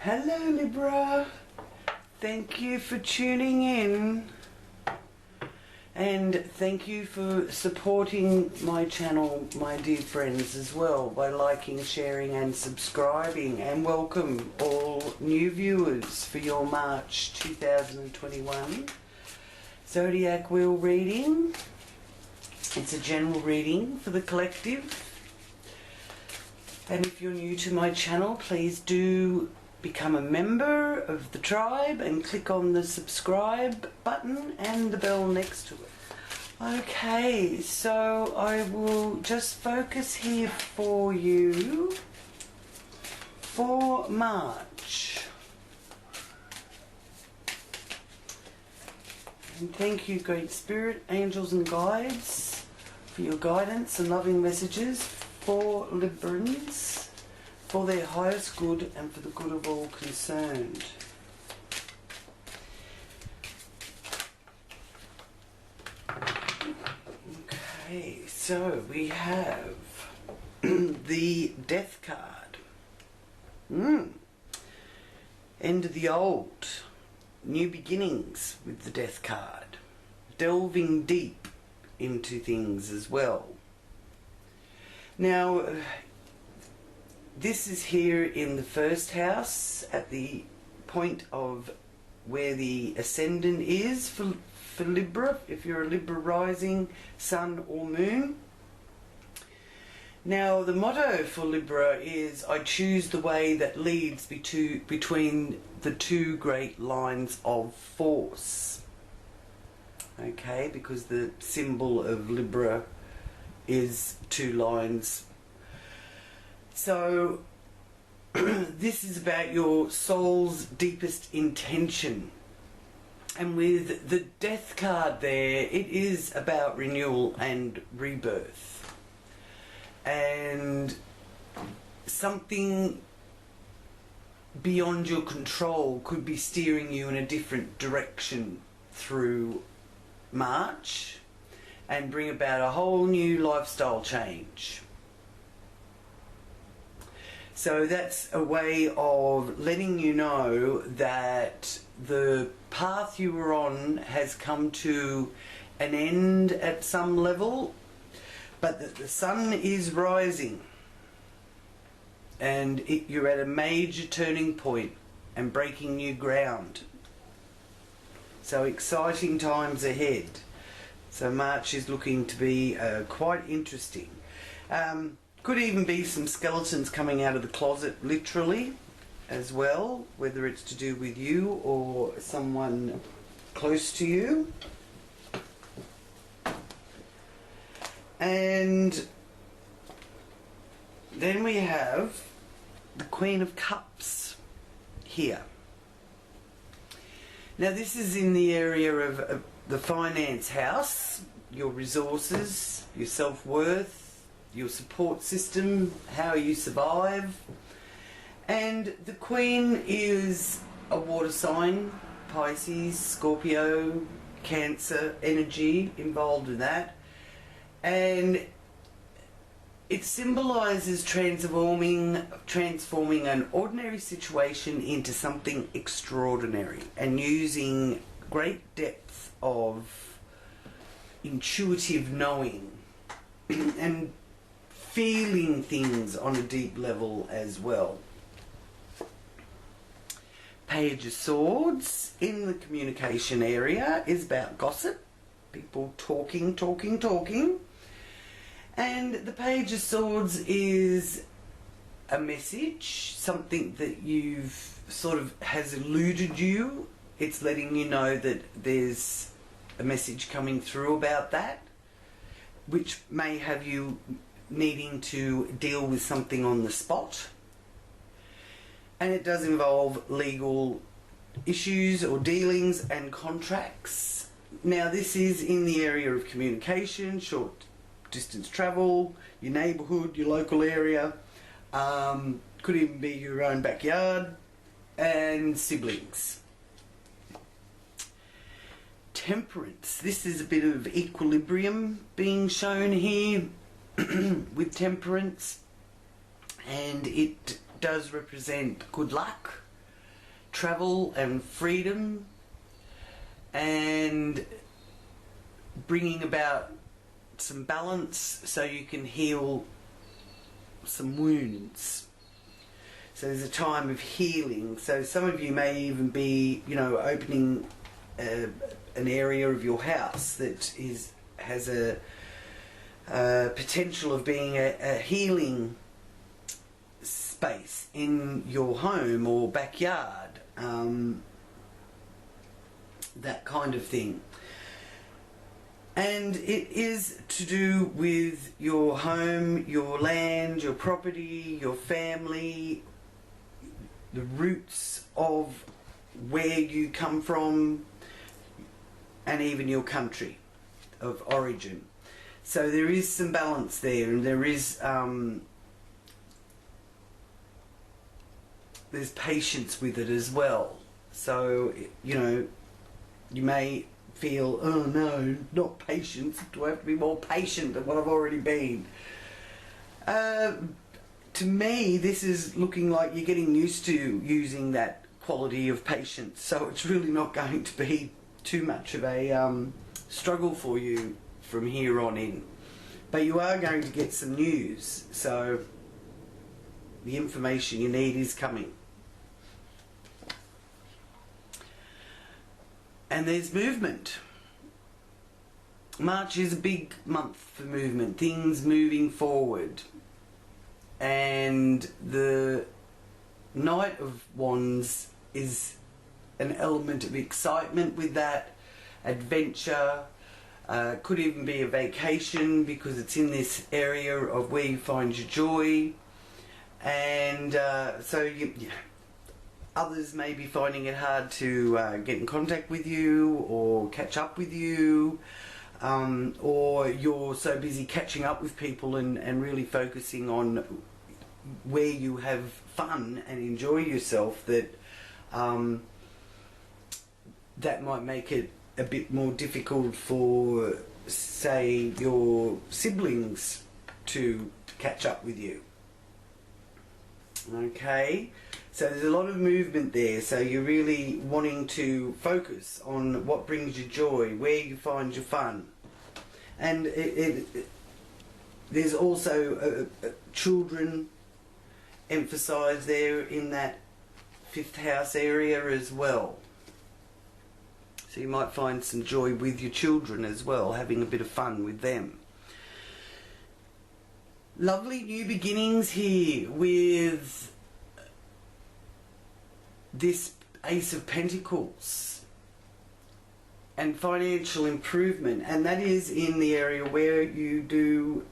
Hello Libra, thank you for tuning in and thank you for supporting my channel, my dear friends, as well, by liking, sharing and subscribing, and welcome all new viewers for your March 2021 Zodiac wheel reading. It's a general reading for the collective, and if you're new to my channel, please do become a member of the tribe and click on the subscribe button and the bell next to it. Okay, so I will just focus here for you for March. And thank you, Great Spirit, angels and guides, for your guidance and loving messages for Librans, for their highest good and for the good of all concerned. Okay, so we have the Death card. End of the old, new beginnings with the Death card. Delving deep into things as well. Now, this is here in the first house at the point of where the ascendant is for Libra, if you're a Libra rising, sun or moon. Now the motto for Libra is, I choose the way that leads between the two great lines of force. Okay, because the symbol of Libra is two lines. So this is about your soul's deepest intention, and with the Death card there, it is about renewal and rebirth, and something beyond your control could be steering you in a different direction through March and bring about a whole new lifestyle change. So that's a way of letting you know that the path you were on has come to an end at some level, but that the sun is rising and you're at a major turning point and breaking new ground. So exciting times ahead. So March is looking to be quite interesting. Could even be some skeletons coming out of the closet, literally, as well, whether it's to do with you or someone close to you. And then we have the Queen of Cups here. Now this is in the area of the finance house, your resources, your self-worth, your support system, how you survive. And the Queen is a water sign, Pisces, Scorpio, Cancer energy involved in that. And it symbolises transforming an ordinary situation into something extraordinary, and using great depth of intuitive knowing and feeling things on a deep level as well. Page of Swords in the communication area is about gossip, people talking. And the Page of Swords is a message, something that you've sort of has eluded you. It's letting you know that there's a message coming through about that, which may have you needing to deal with something on the spot. And it does involve legal issues or dealings and contracts. Now this is in the area of communication, short distance travel, your neighbourhood, your local area, could even be your own backyard, and siblings. Temperance, this is a bit of equilibrium being shown here with Temperance, and it does represent good luck, travel and freedom, and bringing about some balance so you can heal some wounds. So there's a time of healing. So some of you may even be, you know, opening an area of your house that has a potential of being a healing space in your home or backyard, that kind of thing. And it is to do with your home, your land, your property, your family, the roots of where you come from, and even your country of origin. So there is some balance there, and there is there's patience with it as well. So, you know, you may feel, oh no, not patience, do I have to be more patient than what I've already been? To me, this is looking like you're getting used to using that quality of patience, so it's really not going to be too much of a struggle for you from here on in. But you are going to get some news, so the information you need is coming. And there's movement. March is a big month for movement, things moving forward. And the Knight of Wands is an element of excitement with that, adventure, could even be a vacation because it's in this area of where you find your joy. And so others may be finding it hard to get in contact with you or catch up with you, or you're so busy catching up with people and really focusing on where you have fun and enjoy yourself that that might make it a bit more difficult for, say, your siblings to catch up with you. Okay, so there's a lot of movement there, so you're really wanting to focus on what brings you joy, where you find your fun. And there's also children emphasised there in that 5th house area as well. So you might find some joy with your children as well, having a bit of fun with them. Lovely new beginnings here with this Ace of Pentacles and financial improvement, and that is in the area where you do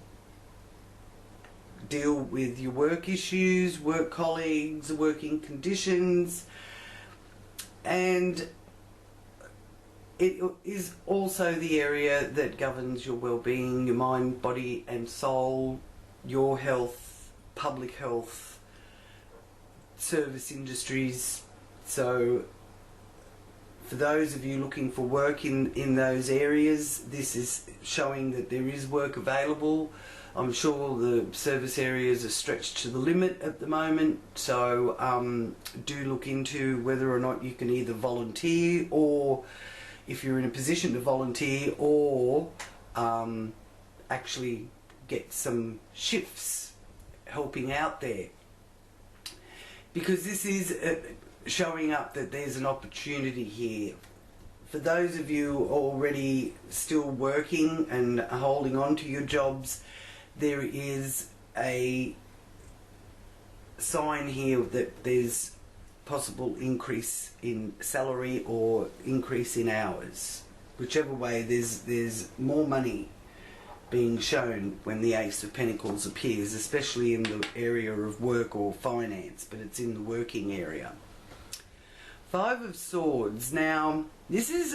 deal with your work issues, work colleagues, working conditions, and it is also the area that governs your well-being, your mind, body and soul, your health, public health, service industries. So for those of you looking for work in those areas, this is showing that there is work available. I'm sure the service areas are stretched to the limit at the moment, so do look into whether or not you can either volunteer, or if you're in a position to volunteer, or actually get some shifts helping out there, because this is showing up that there's an opportunity here. For those of you already still working and holding on to your jobs, there is a sign here that there's possible increase in salary or increase in hours. Whichever way, there's more money being shown when the Ace of Pentacles appears, especially in the area of work or finance, but it's in the working area. 5 of Swords. Now, this is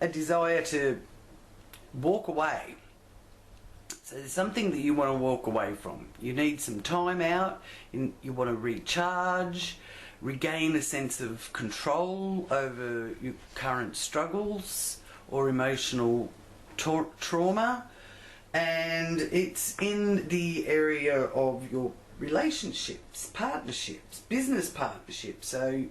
a desire to walk away. So there's something that you want to walk away from. You need some time out, you want to recharge, regain a sense of control over your current struggles or emotional trauma, and it's in the area of your relationships, partnerships, business partnerships. So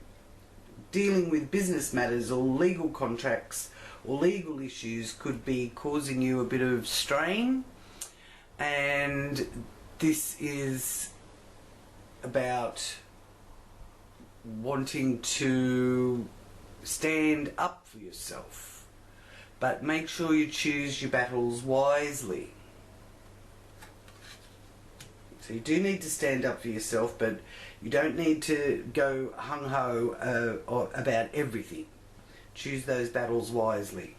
dealing with business matters or legal contracts or legal issues could be causing you a bit of strain, and this is about wanting to stand up for yourself, but make sure you choose your battles wisely. So you do need to stand up for yourself, but you don't need to go hung-ho about everything. Choose those battles wisely.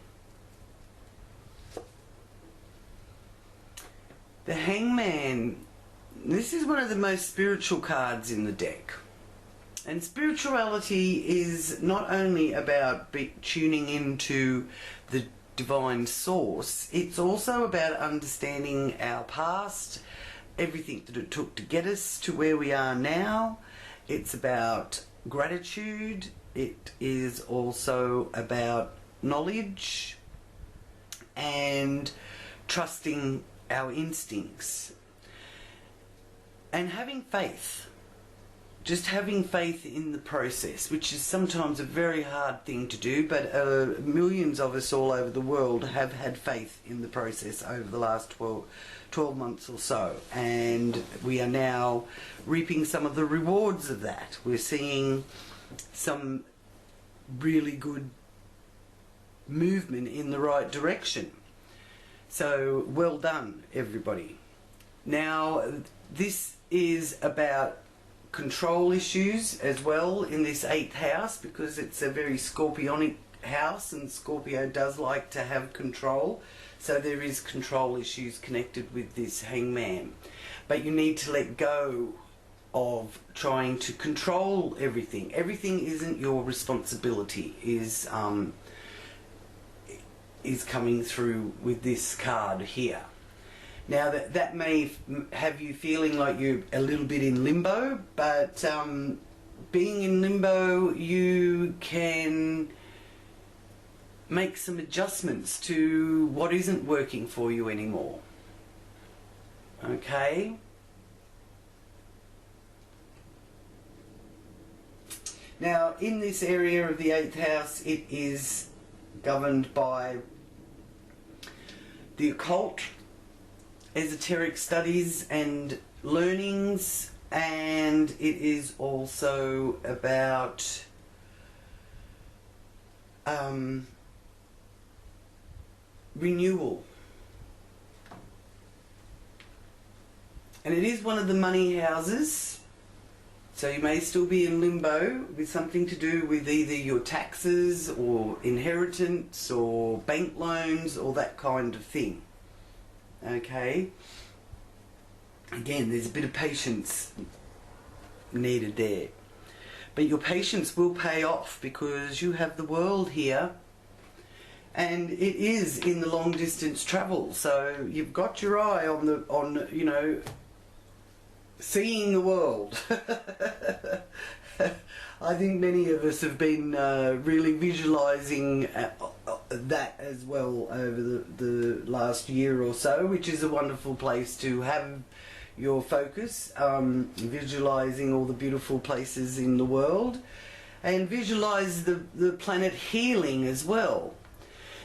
The Hangman. This is one of the most spiritual cards in the deck. And spirituality is not only about tuning into the divine source, it's also about understanding our past, everything that it took to get us to where we are now. It's about gratitude. It is also about knowledge and trusting our instincts and having faith. Just having faith in the process, which is sometimes a very hard thing to do, but millions of us all over the world have had faith in the process over the last 12 months or so, and we are now reaping some of the rewards of that. We're seeing some really good movement in the right direction. So well done, everybody. Now, this is about control issues as well in this 8th house, because it's a very scorpionic house and Scorpio does like to have control. So there is control issues connected with this Hangman. But you need to let go of trying to control everything. Everything isn't your responsibility, is coming through with this card here. Now that may have you feeling like you're a little bit in limbo, but being in limbo, you can make some adjustments to what isn't working for you anymore. Okay? Now, in this area of the 8th house, it is governed by the occult, esoteric studies and learnings, and it is also about renewal. And it is one of the money houses, so you may still be in limbo with something to do with either your taxes or inheritance or bank loans or that kind of thing. Okay, again, there's a bit of patience needed there, but your patience will pay off because you have the world here, and it is in the long distance travel. So you've got your eye on you know, seeing the world. I think many of us have been really visualizing that as well over the last year or so, which is a wonderful place to have your focus, visualizing all the beautiful places in the world, and visualize the planet healing as well.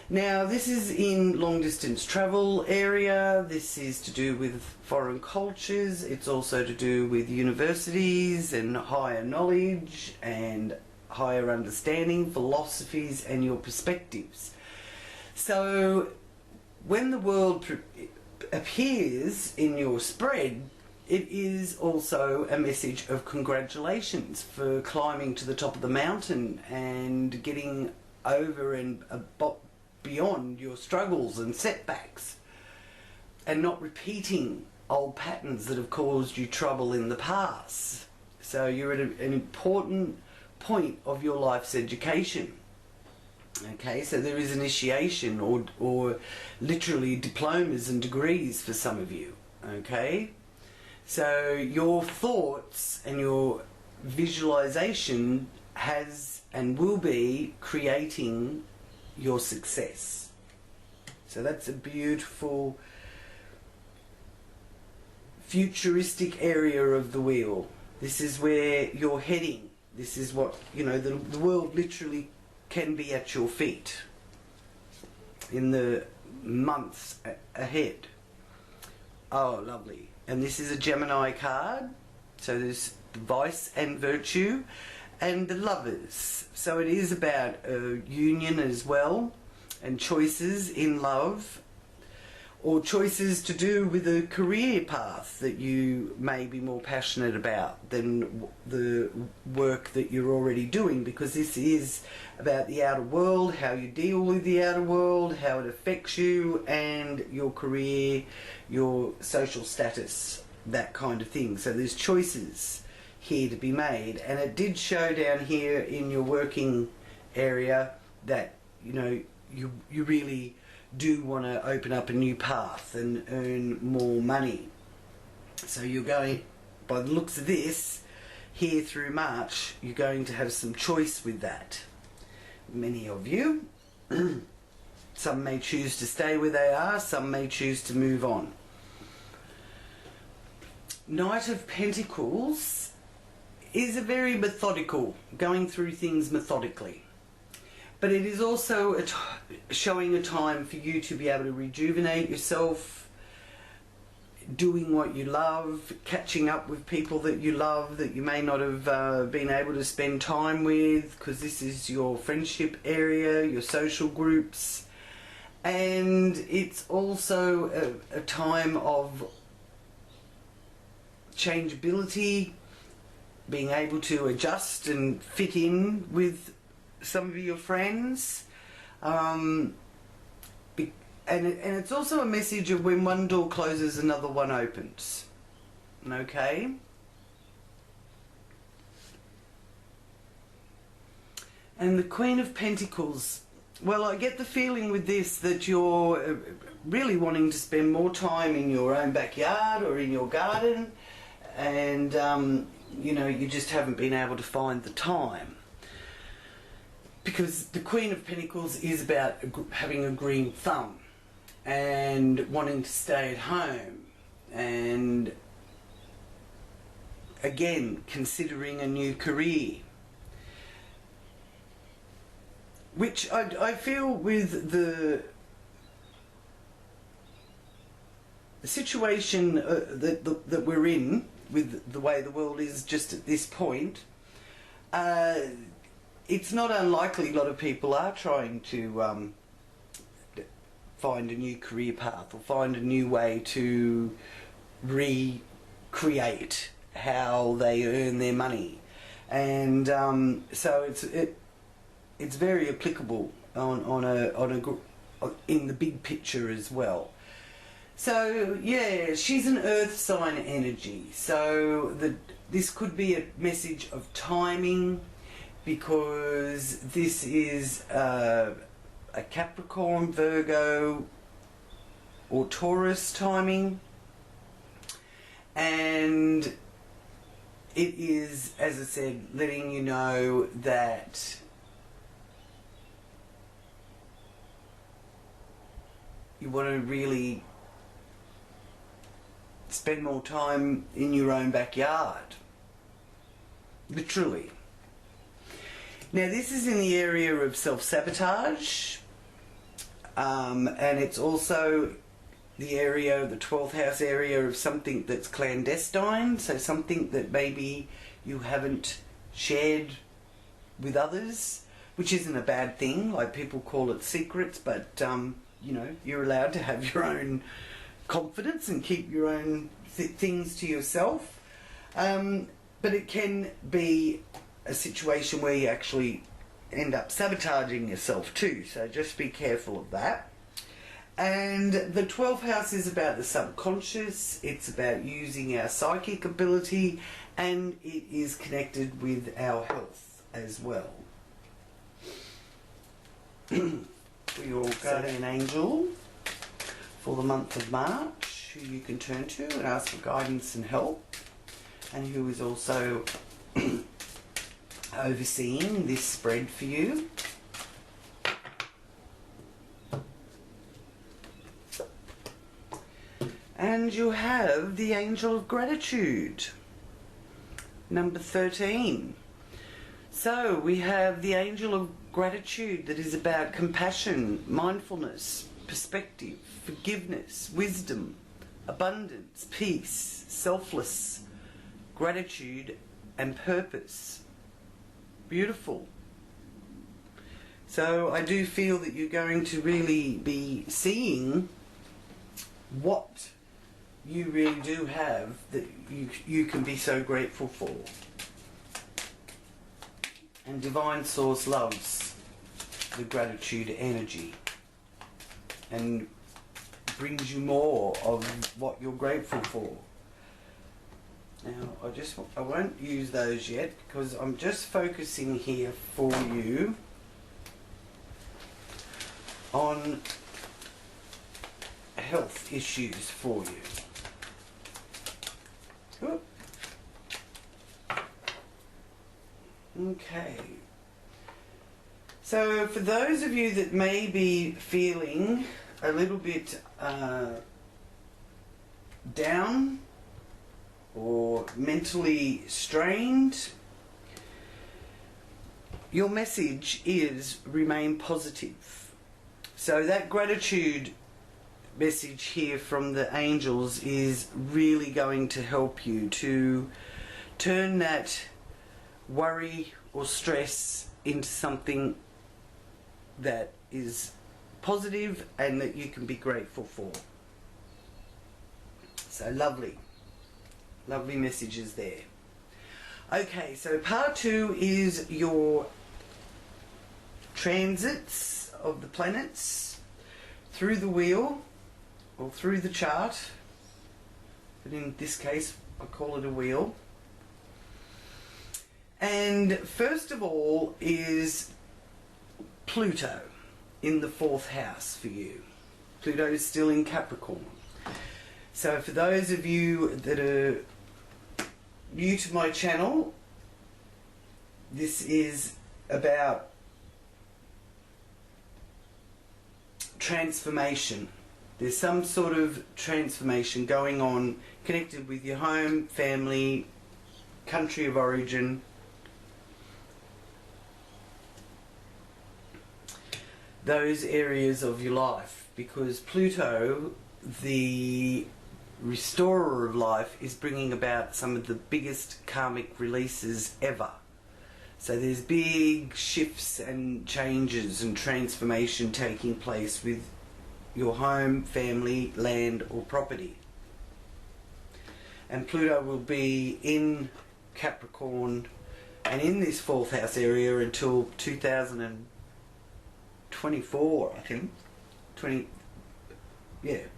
Now, this is in long distance travel area. This is to do with foreign cultures. It's also to do with universities and higher knowledge and higher understanding, philosophies and your perspectives. So when the world appears in your spread, it is also a message of congratulations for climbing to the top of the mountain and getting over and beyond your struggles and setbacks, and not repeating old patterns that have caused you trouble in the past. So you're at an important point of your life's education. Okay, so there is initiation or literally diplomas and degrees for some of you. Okay, so your thoughts and your visualization has and will be creating your success. So that's a beautiful futuristic area of the wheel. This is where you're heading. This is what, you know, the world literally can be at your feet in the months ahead. Oh, lovely. And this is a Gemini card. So there's vice and virtue, and the Lovers. So it is about union as well, and choices in love, or choices to do with a career path that you may be more passionate about than the work that you're already doing, because this is about the outer world, how you deal with the outer world, how it affects you, and your career, your social status, that kind of thing. So there's choices here to be made, and it did show down here in your working area that, you know, you really do want to open up a new path and earn more money. So you're going, by the looks of this, here through March, you're going to have some choice with that. Many of you. Some may choose to stay where they are, some may choose to move on. Knight of Pentacles is a very methodical, going through things methodically. But it is also showing a time for you to be able to rejuvenate yourself, doing what you love, catching up with people that you love that you may not have been able to spend time with, because this is your friendship area, your social groups. And it's also a time of changeability, being able to adjust and fit in with some of your friends, and it's also a message of when one door closes, another one opens. Okay? And the Queen of Pentacles, well, I get the feeling with this that you're really wanting to spend more time in your own backyard or in your garden, and you know, you just haven't been able to find the time. Because the Queen of Pentacles is about having a green thumb and wanting to stay at home, and again considering a new career, which I feel with the situation that we're in, with the way the world is just at this point, it's not unlikely a lot of people are trying to find a new career path or find a new way to recreate how they earn their money, and so it's very applicable in the big picture as well. So yeah, she's an earth sign energy, so this could be a message of timing, because this is a Capricorn, Virgo or Taurus timing, and it is, as I said, letting you know that you want to really spend more time in your own backyard, literally. Now this is in the area of self-sabotage, and it's also the area, the 12th house area of something that's clandestine, so something that maybe you haven't shared with others, which isn't a bad thing. Like, people call it secrets, but you know, you're allowed to have your own confidence and keep your own things to yourself, but it can be a situation where you actually end up sabotaging yourself too, so just be careful of that. And the 12th house is about the subconscious, it's about using our psychic ability, and it is connected with our health as well. For your guardian angel for the month of March, who you can turn to and ask for guidance and help, and who is also overseeing this spread for you. And And you have the Angel of Gratitude, number 13. So we have the Angel of Gratitude that is about compassion, mindfulness, perspective, forgiveness, wisdom, abundance, peace, selfless, gratitude and purpose. Beautiful. So I do feel that you're going to really be seeing what you really do have that you can be so grateful for. And Divine Source loves the gratitude energy and brings you more of what you're grateful for. Now I won't use those yet because I'm just focusing here for you on health issues for you. Whoop. Okay. So for those of you that may be feeling a little bit down or mentally strained, your message is remain positive. So that gratitude message here from the angels is really going to help you to turn that worry or stress into something that is positive and that you can be grateful for. So lovely messages there. Okay, so part 2 is your transits of the planets through the wheel or through the chart, but in this case I call it a wheel. And first of all is Pluto in the 4th house for you. Pluto is still in Capricorn. So for those of you that are new to my channel, this is about transformation. There's some sort of transformation going on connected with your home, family, country of origin. Those areas of your life, because Pluto, the restorer of life, is bringing about some of the biggest karmic releases ever. So there's big shifts and changes and transformation taking place with your home, family, land or property. And Pluto will be in Capricorn and in this 4th house area until 2024, I think.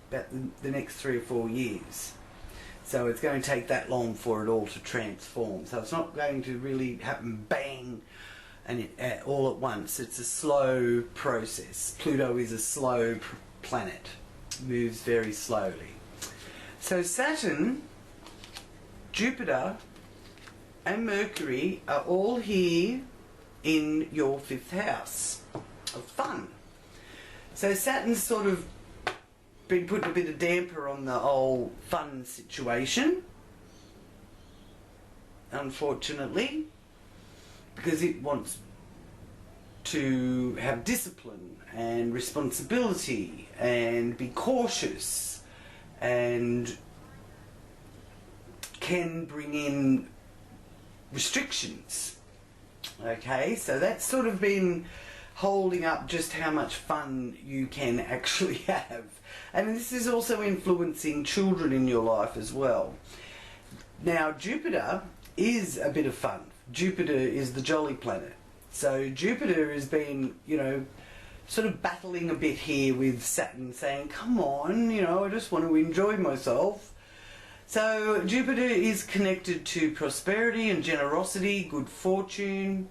About the next 3 or 4 years. So it's going to take that long for it all to transform. So it's not going to really happen bang and all at once. It's a slow process. Pluto is a slow planet. Moves very slowly. So Saturn, Jupiter and Mercury are all here in your 5th house of fun. So Saturn's sort of been putting a bit of damper on the whole fun situation, unfortunately, because it wants to have discipline and responsibility and be cautious and can bring in restrictions. Okay, so that's sort of been holding up just how much fun you can actually have. And this is also influencing children in your life as well. Now Jupiter is a bit of fun. Jupiter is the jolly planet. So Jupiter has been, you know, sort of battling a bit here with Saturn, saying, come on, you know, I just want to enjoy myself. So Jupiter is connected to prosperity and generosity, good fortune,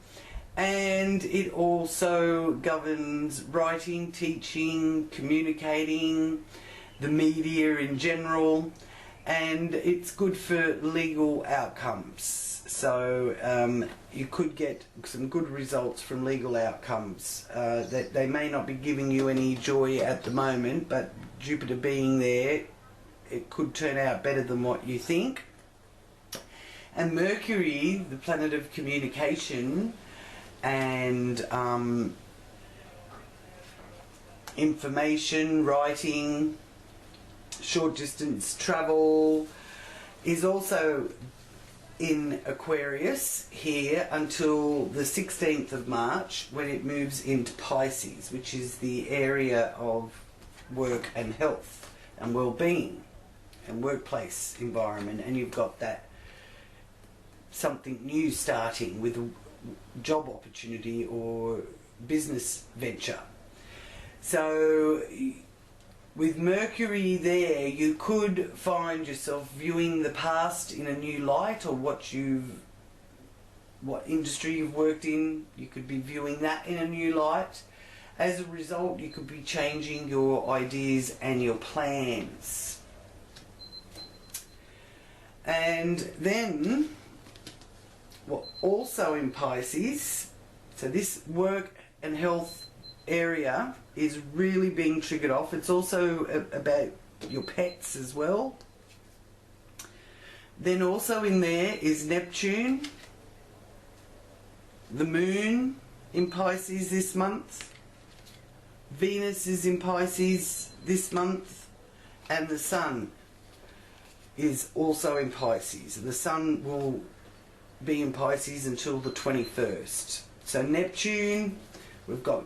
and it also governs writing, teaching, communicating, the media in general, and it's good for legal outcomes. So you could get some good results from legal outcomes. They may not be giving you any joy at the moment, but Jupiter being there, it could turn out better than what you think. And Mercury, the planet of communication and information, writing, short distance travel, is also in Aquarius here until the 16th of March, when it moves into Pisces, which is the area of work and health and well-being and workplace environment. And you've got that something new starting with a job opportunity or business venture. So with Mercury there, you could find yourself viewing the past in a new light, or what industry you've worked in, you could be viewing that in a new light. As a result, you could be changing your ideas and your plans. And then, also in Pisces, so this work and health area is really being triggered off. It's also about your pets as well. Then also in there is Neptune, the moon in Pisces this month, Venus is in Pisces this month, and the sun is also in Pisces. The sun will be in Pisces until the 21st. So Neptune, we've got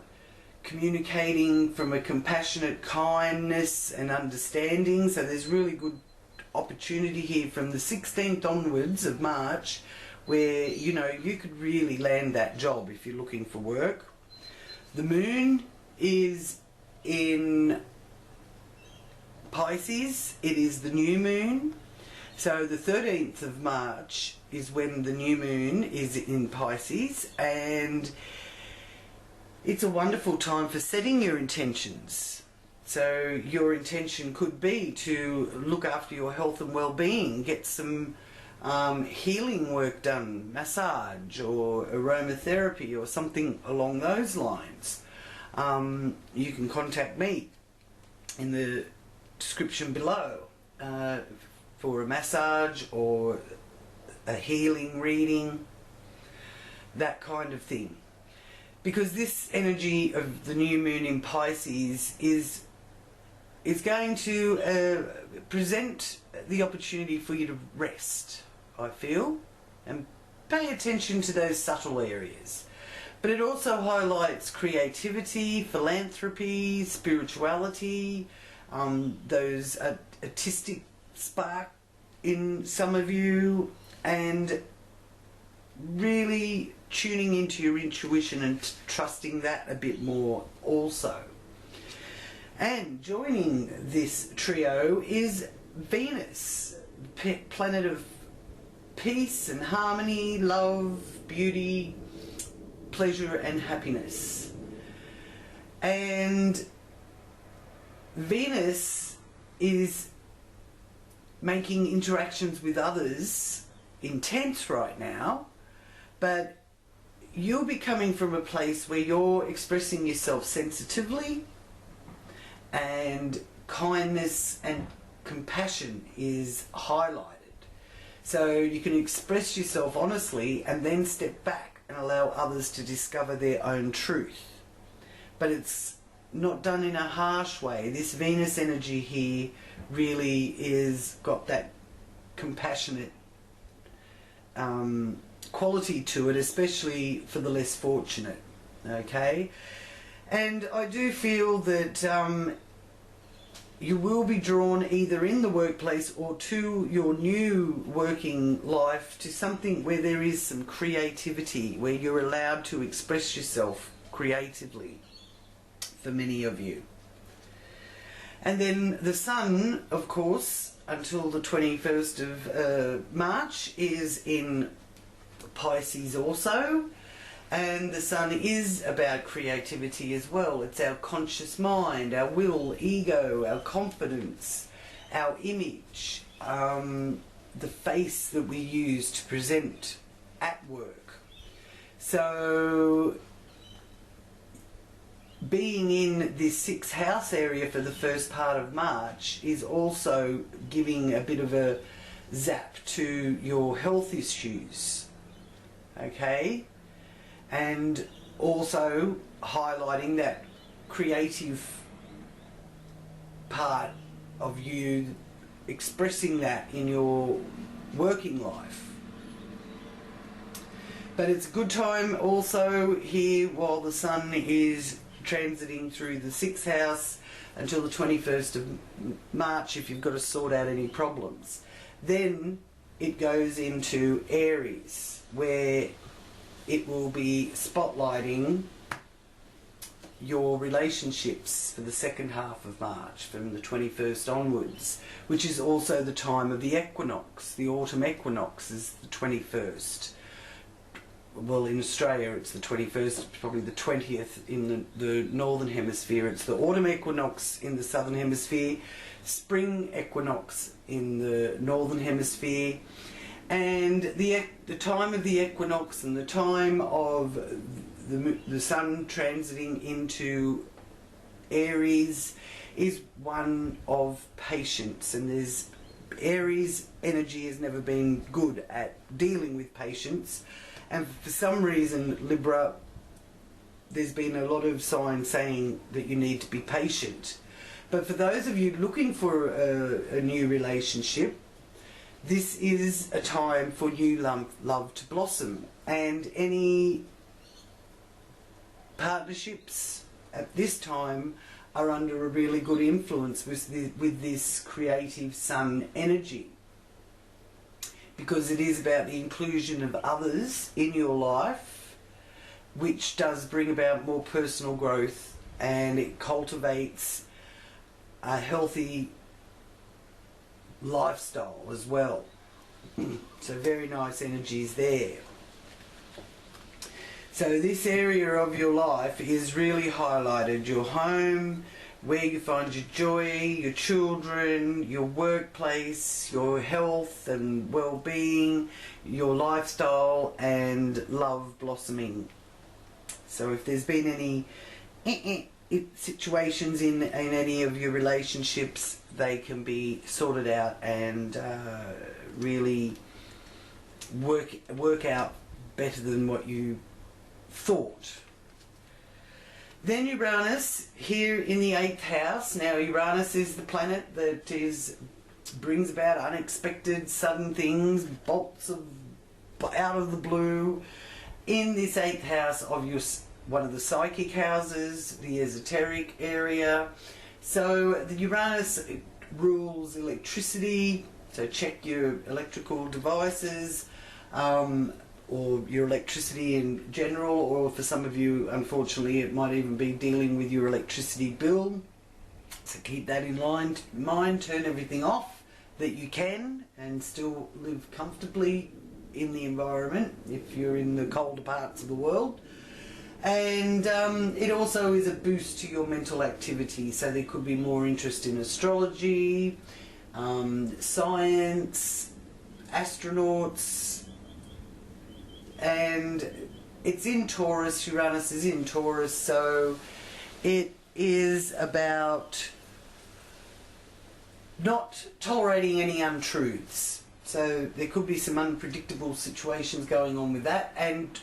communicating from a compassionate kindness and understanding. So there's really good opportunity here from the 16th onwards of March, where you could really land that job if you're looking for work. The moon is in Pisces. It is the new moon. So the 13th of March is when the new moon is in Pisces, and it's a wonderful time for setting your intentions. So your intention could be to look after your health and well-being, get some healing work done, massage or aromatherapy or something along those lines. You can contact me in the description below for a massage or a healing reading, that kind of thing. Because this energy of the new moon in Pisces is going to present the opportunity for you to rest, I feel, and pay attention to those subtle areas. But it also highlights creativity, philanthropy, spirituality, those artistic spark in some of you, and really tuning into your intuition and trusting that a bit more also. And joining this trio is Venus, planet of peace and harmony, love, beauty, pleasure and happiness. And Venus is making interactions with others intense right now, but you'll be coming from a place where you're expressing yourself sensitively, and kindness and compassion is highlighted. So you can express yourself honestly and then step back and allow others to discover their own truth. But it's not done in a harsh way. This Venus energy here really is got that compassionate quality to it, especially for the less fortunate. Okay? And I do feel that you will be drawn either in the workplace or to your new working life to something where there is some creativity, where you're allowed to express yourself creatively for many of you. And then the sun, of course, until the 21st of March is in Pisces also. And the sun is about creativity as well. It's our conscious mind, our will, ego, our confidence, our image, the face that we use to present at work. So being in this 6th house area for the first part of March is also giving a bit of a zap to your health issues, okay? And also highlighting that creative part of you, expressing that in your working life. But it's a good time also here while the sun is transiting through the 6th house until the 21st of March if you've got to sort out any problems. Then it goes into Aries, where it will be spotlighting your relationships for the second half of March, from the 21st onwards, which is also the time of the equinox. The autumn equinox is the 21st. Well, in Australia it's the 21st, probably the 20th in the northern hemisphere. It's the autumn equinox in the southern hemisphere, spring equinox in the northern hemisphere, and the time of the equinox and the time of the sun transiting into Aries is one of patience, and Aries energy has never been good at dealing with patience. And for some reason, Libra, there's been a lot of signs saying that you need to be patient. But for those of you looking for a new relationship, this is a time for new love to blossom. And any partnerships at this time are under a really good influence with this creative sun energy, because it is about the inclusion of others in your life, which does bring about more personal growth, and it cultivates a healthy lifestyle as well. So very nice energies there. So this area of your life is really highlighted: your home, where you find your joy, your children, your workplace, your health and well-being, your lifestyle, and love blossoming. So if there's been any situations in any of your relationships, they can be sorted out and really work out better than what you thought. Then Uranus, here in the 8th house. Now Uranus is the planet that brings about unexpected, sudden things, bolts out of the blue, in this 8th house of one of the psychic houses, the esoteric area. So the Uranus rules electricity, so check your electrical devices, or your electricity in general, or for some of you, unfortunately, it might even be dealing with your electricity bill. So keep that in mind, turn everything off that you can, and still live comfortably in the environment if you're in the colder parts of the world. And it also is a boost to your mental activity, so there could be more interest in astrology, science, astronauts. And it's in Taurus, Uranus is in Taurus, so it is about not tolerating any untruths. So there could be some unpredictable situations going on with that. And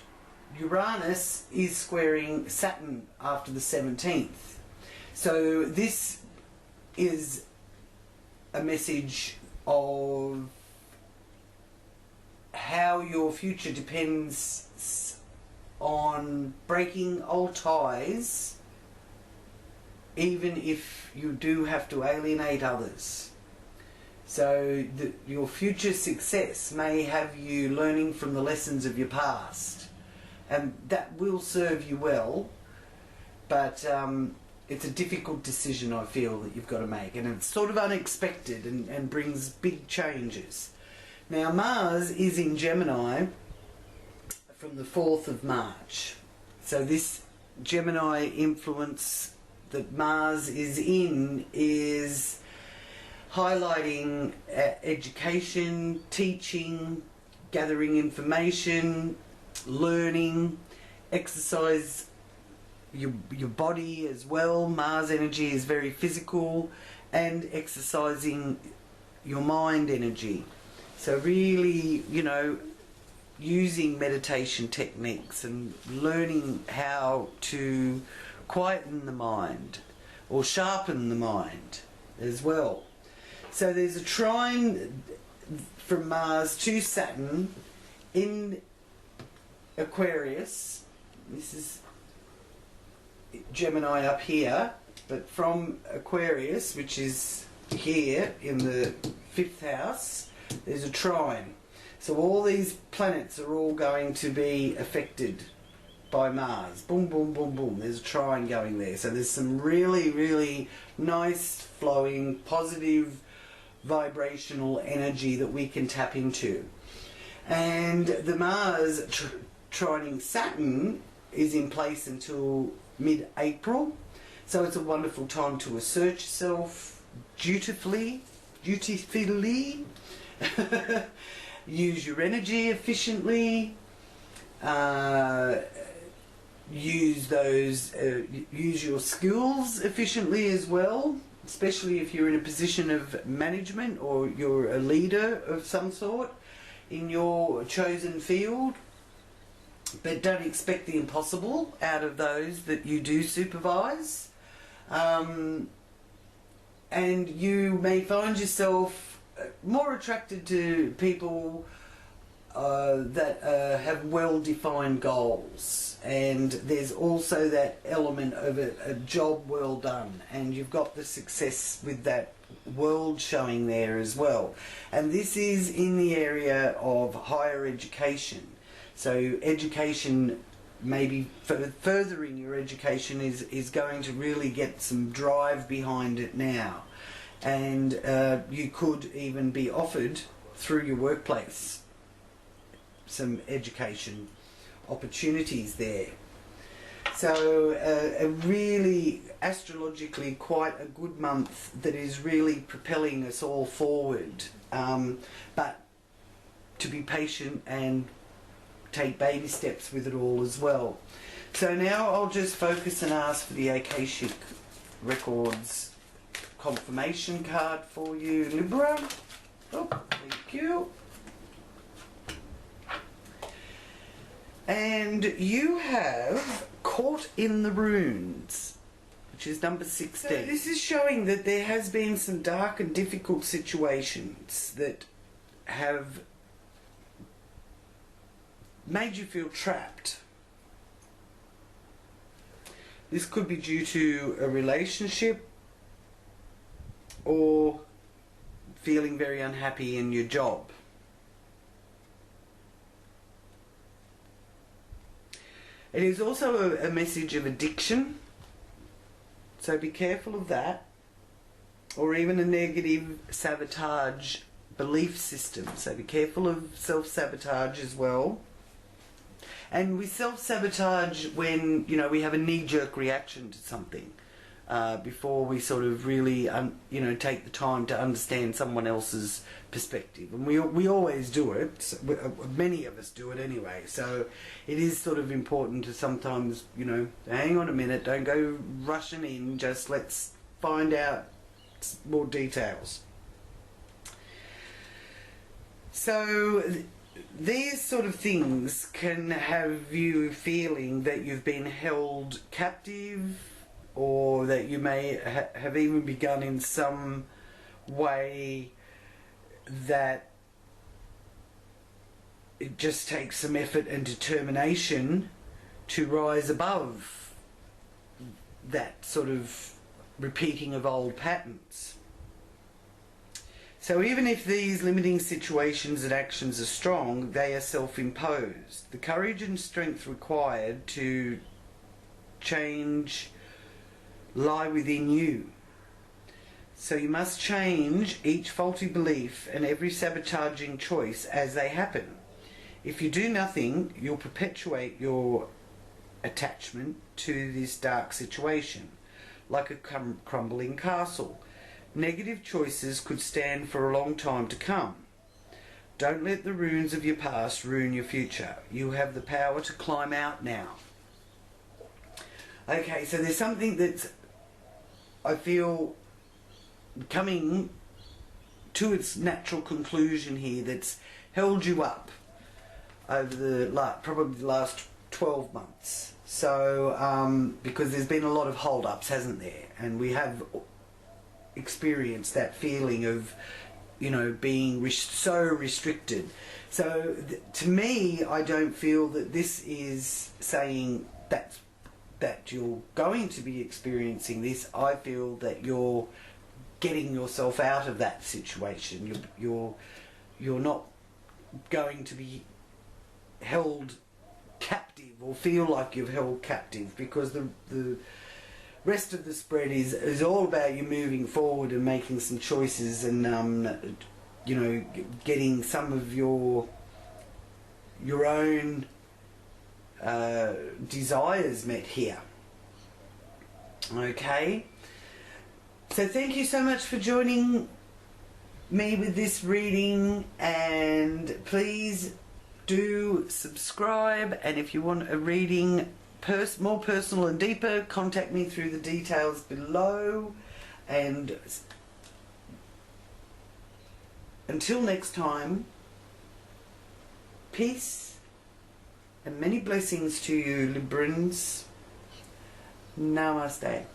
Uranus is squaring Saturn after the 17th. So this is a message of how your future depends on breaking old ties, even if you do have to alienate others. So your future success may have you learning from the lessons of your past, and that will serve you well, but it's a difficult decision, I feel, that you've got to make, and it's sort of unexpected and brings big changes. Now Mars is in Gemini from the 4th of March. So this Gemini influence that Mars is in is highlighting education, teaching, gathering information, learning, exercise your body as well. Mars energy is very physical, and exercising your mind energy. So really, you know, using meditation techniques and learning how to quieten the mind or sharpen the mind as well. So there's a trine from Mars to Saturn in Aquarius. This is Gemini up here, but from Aquarius, which is here in the 5th house, there's a trine. So all these planets are all going to be affected by Mars. Boom, boom, boom, boom. There's a trine going there. So there's some really, really nice, flowing, positive, vibrational energy that we can tap into. And the Mars trining Saturn is in place until mid-April. So it's a wonderful time to assert yourself dutifully. Use your energy efficiently. Use your skills efficiently as well, especially if you're in a position of management or you're a leader of some sort in your chosen field. But don't expect the impossible out of those that you do supervise. And you may find yourself more attracted to people that have well-defined goals, and there's also that element of a job well done, and you've got the success with that world showing there as well. And this is in the area of higher education. So education, maybe furthering your education is going to really get some drive behind it now. And you could even be offered through your workplace some education opportunities there. So a really astrologically quite a good month that is really propelling us all forward, but to be patient and take baby steps with it all as well. So now I'll just focus and ask for the Akashic Records confirmation card for you, Libra. Oh, thank you. And you have Caught in the Runes, which is number 16. So this is showing that there has been some dark and difficult situations that have made you feel trapped. This could be due to a relationship or feeling very unhappy in your job. It is also a message of addiction, so be careful of that, or even a negative sabotage belief system, so be careful of self-sabotage as well. And we self-sabotage when, you know, we have a knee-jerk reaction to something before we sort of really, you know, take the time to understand someone else's perspective. And we always do it. Many of us do it anyway. So it is sort of important to sometimes, you know, hang on a minute, don't go rushing in, just let's find out more details. So these sort of things can have you feeling that you've been held captive, or that you may have even begun in some way that it just takes some effort and determination to rise above that sort of repeating of old patterns. So even if these limiting situations and actions are strong, they are self-imposed. The courage and strength required to change lie within you. So you must change each faulty belief and every sabotaging choice as they happen. If you do nothing, you'll perpetuate your attachment to this dark situation, like a crumbling castle. Negative choices could stand for a long time to come. Don't let the ruins of your past ruin your future. You have the power to climb out now. Okay, so there's something that's, I feel, coming to its natural conclusion here that's held you up over probably the last 12 months. So, because there's been a lot of hold-ups, hasn't there? And we have experienced that feeling of, you know, being so restricted. So, to me, I don't feel that this is saying that you're going to be experiencing this. I feel that you're getting yourself out of that situation. You're not going to be held captive or feel like you're held captive, because the rest of the spread is all about you moving forward and making some choices and you know, getting some of your own desires met here. Okay, so thank you so much for joining me with this reading, and please do subscribe, and if you want a reading more personal and deeper, contact me through the details below. And until next time, peace and many blessings to you, Librans. Namaste.